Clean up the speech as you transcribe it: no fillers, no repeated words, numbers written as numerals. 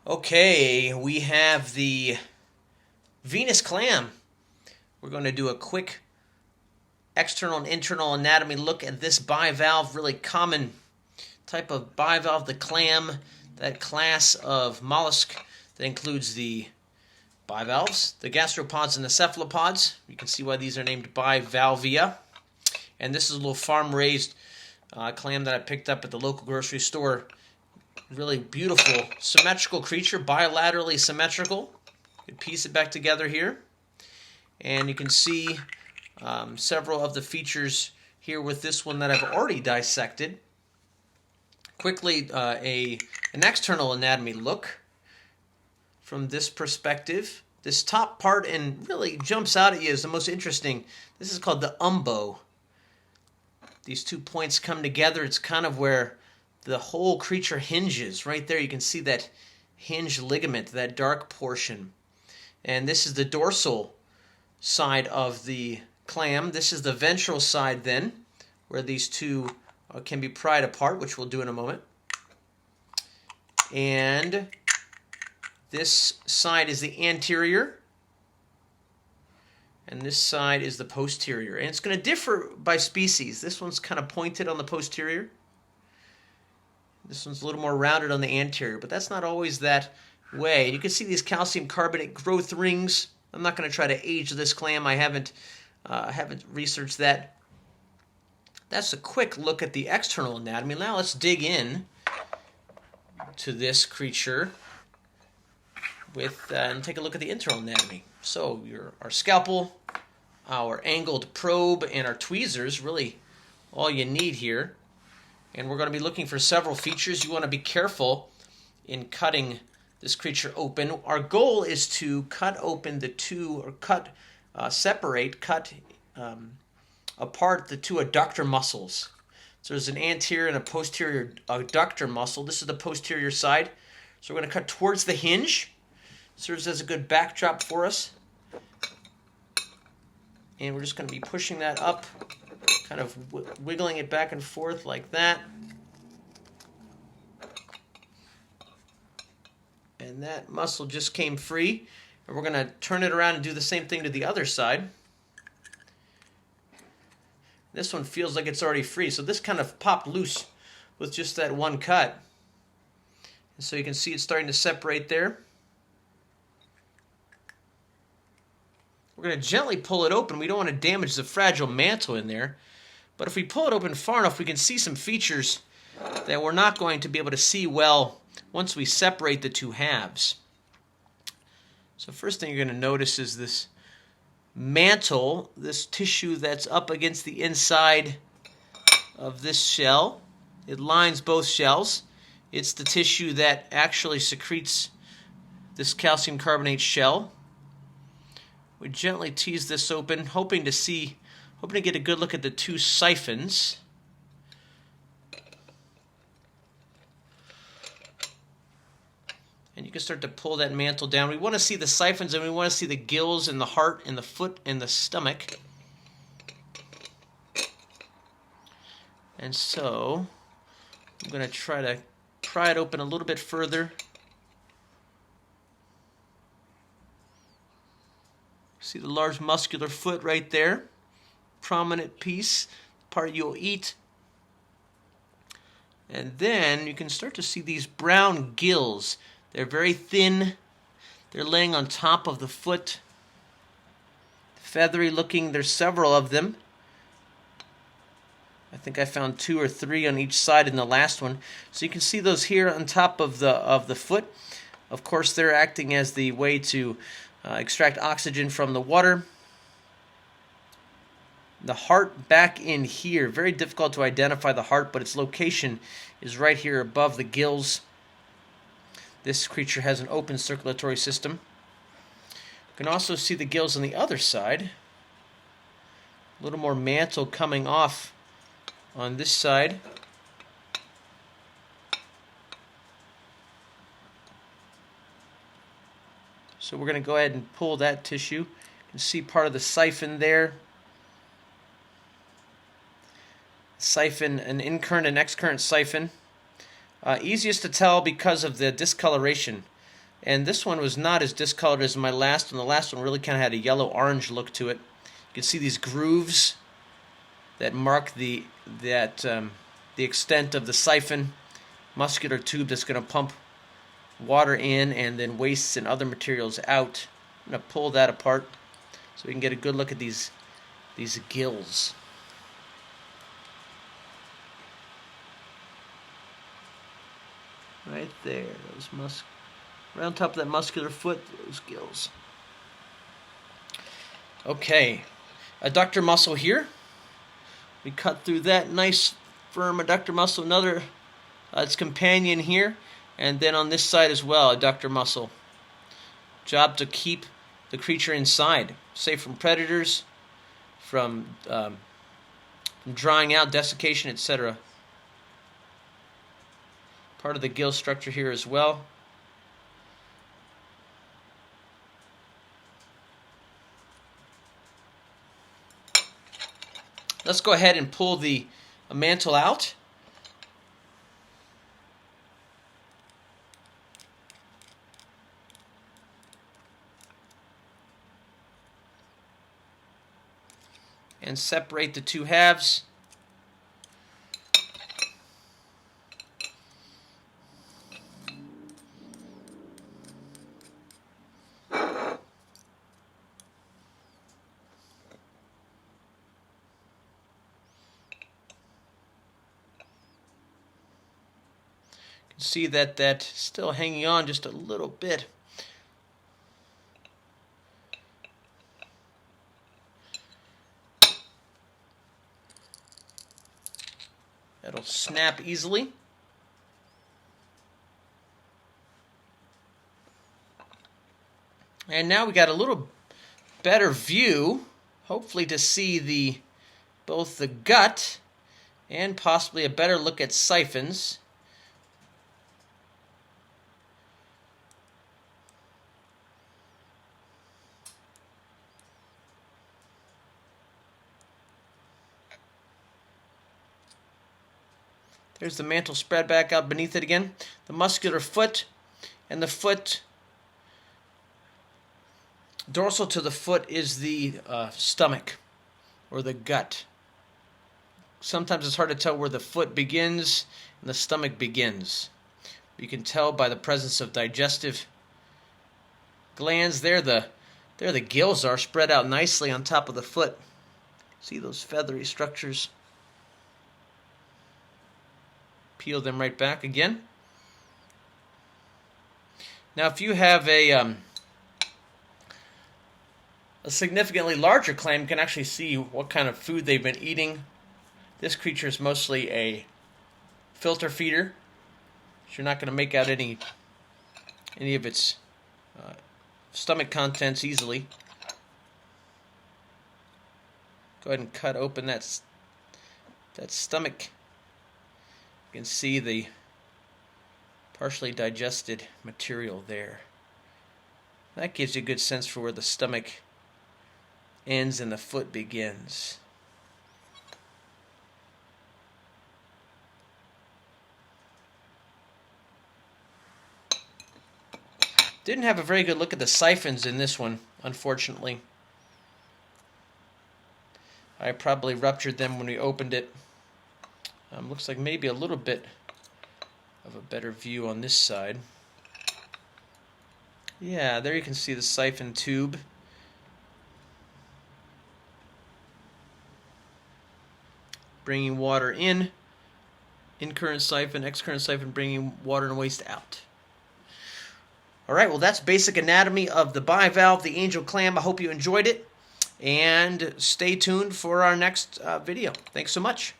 Okay, we have the Venus clam. We're going to do a quick external and internal anatomy look at this bivalve, really common type of bivalve, the clam, that class of mollusk that includes the bivalves, the gastropods, and the cephalopods. You can see why these are named Bivalvia. And this is a little farm-raised clam that I picked up at the local grocery store. Really beautiful, symmetrical creature, bilaterally symmetrical. You can piece it back together here. And you can see several of the features here with this one that I've already dissected. Quickly, an external anatomy look from this perspective. This top part and really jumps out at you is the most interesting. This is called the umbo. These 2 points come together. It's kind of where the whole creature hinges. Right there you can see that hinge ligament, that dark portion. And this is the dorsal side of the clam. This is the ventral side then, where these two can be pried apart, which we'll do in a moment. And this side is the anterior, and this side is the posterior. And it's going to differ by species. This one's kind of pointed on the posterior. This one's a little more rounded on the anterior, but that's not always that way. You can see these calcium carbonate growth rings. I'm not going to try to age this clam. I haven't researched that. That's a quick look at the external anatomy. Now let's dig in to this creature and take a look at the internal anatomy. So our scalpel, our angled probe, and our tweezers, really all you need here. And we're going to be looking for several features. You want to be careful in cutting this creature open. Our goal is to cut open the two, or cut apart the two adductor muscles. So there's an anterior and a posterior adductor muscle. This is the posterior side. So we're going to cut towards the hinge. Serves as a good backdrop for us. And we're just going to be pushing that up, kind of wiggling it back and forth like that. And that muscle just came free. And we're going to turn it around and do the same thing to the other side. This one feels like it's already free. So this kind of popped loose with just that one cut. And so you can see it's starting to separate there. We're going to gently pull it open. We don't want to damage the fragile mantle in there. But if we pull it open far enough, we can see some features that we're not going to be able to see well once we separate the two halves. So first thing you're going to notice is this mantle, this tissue that's up against the inside of this shell. It lines both shells. It's the tissue that actually secretes this calcium carbonate shell. We gently tease this open, hoping to get a good look at the two siphons. And you can start to pull that mantle down. We want to see the siphons, and we want to see the gills and the heart and the foot and the stomach. And so I'm going to try to pry it open a little bit further. See the large muscular foot right there, prominent piece, part you'll eat. And then you can start to see these brown gills. They're very thin. They're laying on top of the foot. Feathery looking. There's several of them. I think I found 2 or 3 on each side in the last one. So you can see those here on top of the foot. Of course, they're acting as the way to extract oxygen from the water. The heart back in here. Very difficult to identify the heart, but its location is right here above the gills. This creature has an open circulatory system. You can also see the gills on the other side. A little more mantle coming off on this side. So we're going to go ahead and pull that tissue. You can see part of the siphon there. Siphon, an incurrent and excurrent siphon. Easiest to tell because of the discoloration. And this one was not as discolored as my last one. The last one really kind of had a yellow-orange look to it. You can see these grooves that mark the extent of the siphon muscular tube that's going to pump water in and then wastes and other materials out. I'm going to pull that apart so we can get a good look at these gills. Right there, those right on top of that muscular foot, those gills. Okay, adductor muscle here. We cut through that nice firm adductor muscle. Another its companion here, and then on this side as well, adductor muscle. Job to keep the creature inside, safe from predators, from drying out, desiccation, etc. Part of the gill structure here as well. Let's go ahead and pull the mantle out. And separate the two halves. See that that's still hanging on just a little bit. That'll snap easily. And now we got a little better view, hopefully, to see both the gut and possibly a better look at siphons. There's the mantle spread back out beneath it again. The muscular foot, and the foot, dorsal to the foot is the stomach or the gut. Sometimes it's hard to tell where the foot begins and the stomach begins. You can tell by the presence of digestive glands. There the gills are spread out nicely on top of the foot. See those feathery structures? Peel them right back again. Now, if you have a significantly larger clam, you can actually see what kind of food they've been eating. This creature is mostly a filter feeder, so you're not going to make out any of its stomach contents easily. Go ahead and cut open that stomach. You can see the partially digested material there. That gives you a good sense for where the stomach ends and the foot begins. Didn't have a very good look at the siphons in this one, unfortunately. I probably ruptured them when we opened it. Looks like maybe a little bit of a better view on this side. Yeah, there you can see the siphon tube. Bringing water in current siphon, excurrent siphon bringing water and waste out. Alright, well that's basic anatomy of the bivalve, the angel clam. I hope you enjoyed it, and stay tuned for our next video. Thanks so much.